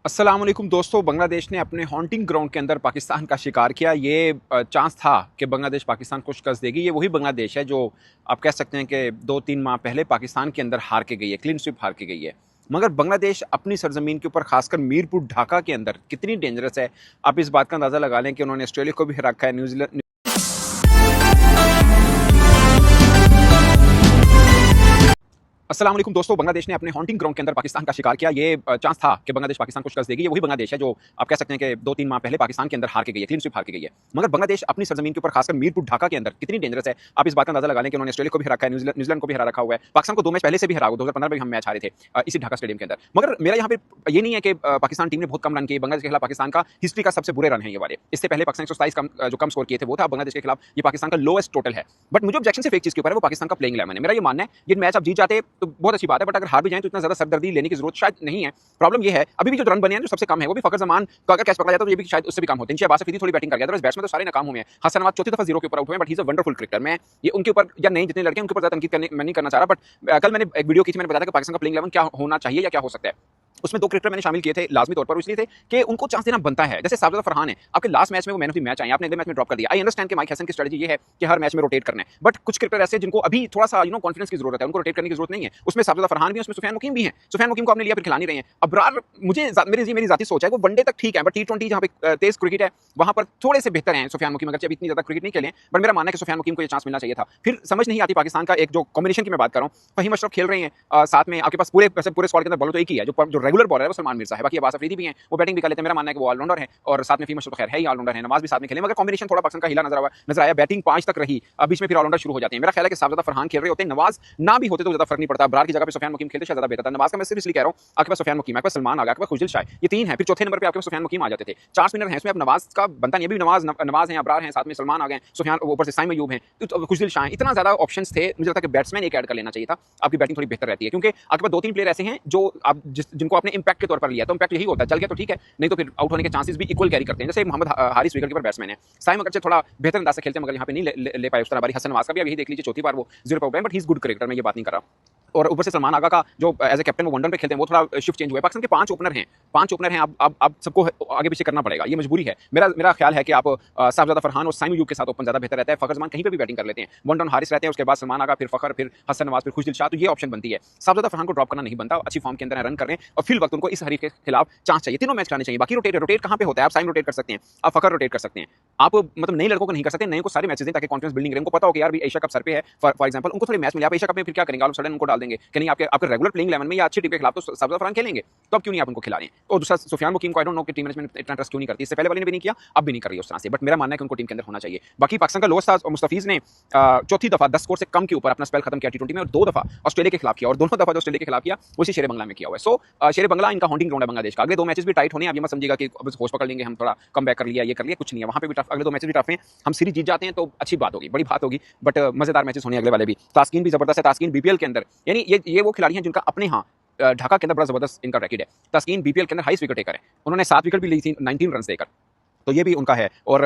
अस्सलाम वालेकुम दोस्तों। बांग्लादेश ने अपने हॉन्टिंग ग्राउंड के अंदर पाकिस्तान का शिकार किया। ये चांस था कि बांग्लादेश पाकिस्तान को शिकस्त देगी। ये वही बांग्लादेश है जो आप कह सकते हैं कि 2-3 माह पहले पाकिस्तान के अंदर हार के गई है, क्लीन स्वीप हार के गई है। मगर बांग्लादेश अपनी सरजमीन के ऊपर, खासकर मीरपुर ढाका के अंदर कितनी डेंजरस है, आप इस बात का अंदाज़ा लगा लें कि उन्होंने ऑस्ट्रेलिया को भी हरा रखा है, न्यूजीलैंड। अस्सलाम वालेकुम दोस्तों। बांग्लादेश ने अपने हॉन्टिंग ग्राउंड के अंदर पाकिस्तान का शिकार किया। ये चांस था कि बांग्लादेश पाकिस्तान को शिकस्त देगी। ये वही बांग्लादेश है जो आप कह सकते हैं कि 2-3 माह पहले पाकिस्तान के अंदर हार के गई है, क्लीन स्वीप हार के गई है। मगर बांग्लादेश अपनी सरजमीन के ऊपर, खासकर मीरपुर ढाका के अंदर कितनी डेंजरस है, आप इस बात का अंदाजा लगा लें कि उन्होंने ऑस्ट्रेलिया को भी हरा रखा है, न्यूजीलैंड को भी हरा रखा हुआ है। पाकिस्तान को 2 मैच पहले से भी हरा हुआ, 2015 में हम मैच हारे थे इसी ढाका स्टेडियम के अंदर। मगर मेरा यहाँ पे ये नहीं है कि पाकिस्तान टीम ने बहुत कम रन किए। बांग्लादेश के खिलाफ पाकिस्तान का हिस्ट्री का सबसे बुरे रन है ये वाले। इससे पहले पाकिस्तान 127 जो कम स्कोर किए थे वो था। बांग्लादेश के खिलाफ ये पाकिस्तान का लोएस्ट टोटल है। बट मुझे ऑब्जेक्शन सिर्फ एक चीज के ऊपर है, वो पाकिस्तान का प्लेइंग 11 है। मेरा ये मानना है ये मैच आप जीत जाते तो बहुत अच्छी बात है, बट अगर हार भी जाए तो इतना ज्यादा सरदर्दी लेने की जरूरत शायद नहीं है। प्रॉब्लम ये है अभी भी जो रन बने हैं जो सबसे कम है वो भी फखर जमान का अगर कैच पकड़ा जाता तो ये भी शायद उससे भी कम होते हैं। शहबाज अफरीदी थोड़ी बैटिंग कर गया था, बस बैट्समैन तो सारे नाकाम हुए हैं। हसन नवाज चौथी दफा 0 के ऊपर आउट हुए, but he is a wonderful cricketer. मैं ये उनके ऊपर या नहीं, जितने लड़के हैं उनके ऊपर ज्यादा तनकीद करने मैं नहीं करना चाह रहा, बट कल मैंने एक वीडियो की थी, मैंने बताया था कि पाकिस्तान का प्लेइंग 11 क्या होना चाहिए या क्या हो सकता है। उसमें 2 क्रिकेटर मैंने शामिल किए थे लाजमी तौर पर, इसलिए थे कि उनको चांस देना बनता है। जैसे साबज़ादा फरहान है, आपके लास्ट मैच में वो मैन ऑफ द मैच आए, आपने अगले मैच में ड्रॉप कर दिया। आई अंडरस्टैंड कि माइक हैसन की स्ट्रेटजी ये है कि हर मैच में रोटेट करना है, बट कुछ क्रिकेटर ऐसे जिनको अभी थोड़ा सा कॉन्फिडेंस की जरूरत है, उनको रोटेट करने की जरूरत नहीं है। उसमें साबज़ादा फरहान भी है, उसमें सुफियान मुकीम भी है। सुफियान मुकीम को आपने लिया फिर खिला नहीं रहे हैं। अबरार मेरी जाती सोच है, वो वनडे तक ठीक है, बट T20 जहाँ पे तेज क्रिकेट है वहां पर थोड़े से बेहतर हैं सुफियान मुकीम। अगर अभी इतनी ज्यादा क्रिकेट नहीं खेले, बट मेरा मानना है कि सुफियान मुकीम को ये चांस मिलना चाहिए था। फिर समझ नहीं आती पाकिस्तान का एक जो कॉम्बिनेशन की मैं बात कर रहा हूँ, फहीम अशरफ खेल रहे हैं, साथ में आपके पास पूरे स्क्वाड के अंदर बॉलर तो एक ही है, जो रेगुलर बॉलर है वो सलमान मिर्जा है। बाकी अब्बास अफरीदी भी हैं, वो बैटिंग भी कर लेते हैं। मेरा मानना है कि वो ऑलराउंडर है, और साथ में फहीम अशरफ खैर है ही ऑलराउंडर है, नवाज भी साथ में खेले, मगर कॉम्बिनेशन थोड़ा पाकिस्तान का हिला नजर आया। बैटिंग 5 तक रही, अब बीच में फिर ऑलराउंडर शुरू हो जाते हैं। मेरा ख्याल है कि साबज़ादा फरहान खेल रहे होते हैं, नवाज ना भी होते तो ज्यादा फर्क नहीं पड़ता। अबरार की जगह पे सुफियान मुकीम खेलते शायद ज्यादा बेहतर था। नवाज का मैं सिर्फ इसलिए कह रहा हूँ, आपके पास सुफियान मुकीम, आपके पास सलमान आ गया, आपके पास खुशदिल शाह, ये 3 है। फिर चौथे नंबर पे आपके पास सुफियान मुकीम आ जाते थे। 4 स्पिनर हैं, इसमें अब नवाज का बनता नहीं। अभी नवाज हैं, अबरार हैं, साथ में सलमान आ गए, सुफियान ऊपर से साइम अयूब हैं, तो खुशदिल शाह, इतना ज्यादा ऑप्शंस थे। मुझे लगता है कि बैट्समैन एक ऐड कर लेना चाहिए था, आपकी बैटिंग थोड़ी बेहतर रहती है। क्योंकि आपके पास 2-3 प्लेयर ऐसे हैं जो आप जिनको आपने इंपैक्ट के तौर पर लिया, तो इंपैक्ट यही होता है, चल गया तो ठीक है, नहीं तो फिर आउट होने के चांसेस भी इक्वल कैरी करते हैं। जैसे Mohammad Haris wicket keeper batsman है, साइम अगरचे थोड़ा बेहतर अंदाज से खेलते हैं, मगर यहाँ पे नहीं ले पाए उस तरह बारी। हसन नवाज का भी अब यही देख लीजिए, चौथी बार वो 0 पे आउट है, but he is good cricketer, मैं ये बात नहीं कर रहा। और ऊपर से सलमान आगा का जो एज ए कैप्टन वो वनडन पे खेलते हैं, वो थोड़ा शिफ्ट चेंज हुआ है। पाकिस्तान के 5 ओपनर हैं, 5 ओपनर हैं, अब सबको आगे पीछे करना पड़ेगा, ये मजबूरी है। मेरा ख्याल है कि आप साबज़ादा फरहान और साइम अयूब के साथ ओपन ज्यादा बेहतर रहता है। फखर जमान कहीं पे भी बैटिंग कर लेते हैं, वन डाउन हारिस रहते हैं, उसके बाद सलमान आगा, फिर फखर, फिर हसन नवाज, फिर खुशदिल शाह, तो ये ऑप्शन बनती है। साबज़ादा फरहान को ड्रॉप करना नहीं बनता, अच्छी फॉर्म के अंदर रन कर रहे हैं और फिल वक्त उनको इस हरीफ के खिलाफ चांस चाहिए। तीनों मैच कराने चाहिए। बाकी रोटेट कहाँ पे होता है, आप साइम रोटेट कर सकते हैं, आप फखर रोटेट कर सकते हैं, आप मतलब नए लड़कों को नहीं कर सकते। नए को सारे मैचेस दें ताकि कॉन्फिडेंस बिल्डिंग रहे, उनको पता हो कि यार भी एशिया कप सर पे है, फॉर एग्जांपल उनको थोड़ी मैच मिले। आप एशिया कप में फिर क्या करेंगे, आप सडन उनको डाल देंगे कि नहीं, आपके रेगुलर प्लेइंग 11 में या अच्छी टीम के खिलाफ तो साबज़ादा फरहान खेलेंगे, तो अब क्यों नहीं आप उनको खिला रहे हैं। और दूसरा सुफियान मुकीम को आई डोंट नो कि टीम मैनेजमेंट इतना ट्रस्ट क्यों नहीं करती। इससे पहले वाले ने भी नहीं किया, अब भी नहीं कर रही उस तरह से, बट मेरा मानना है कि उनको टीम के अंदर होना चाहिए। बाकी पाकिस्तान का लोएस्ट था मुस्तफीज ने चौथी दफा 10 स्कोर से कम के ऊपर अपना स्पेल खत्म किया T20 में, और 2 दफा ऑस्ट्रेलिया के खिलाफ किया, और दोनों दफा जो ऑस्ट्रेलिया के खिलाफ किया उसी शेर बंगला में किया हुआ है। सो शेर बंगला इनका हॉन्टिंग ग्राउंड है बांग्लादेश का। अगले 2 मैचेस भी टाइट होने, अब ये मत समझिएगा कि अब होश पकड़ लेंगे, हम थोड़ा कम बैक कर लिया, ये कर लिया, कुछ नहीं है। वहां पे भी टफ, अगले 2 मैचेस भी टफ हैं। हम सीरीज जीत जाते हैं तो अच्छी बात होगी, बड़ी बात होगी, बट मजेदार मैचेस होने अगले वाले भी। तास्किन भी जबरदस्त है, तास्किन BPL के अंदर, यानी ये वो खिलाड़ी हैं जिनका अपने यहाँ ढाका के अंदर बड़ा जबरदस्त इनका रैकेट है। तास्किन BPL के अंदर हाईएस्ट विकेट टेकर है, उन्होंने 7 विकेट भी ली थी 19 रन देकर, तो ये भी उनका है। और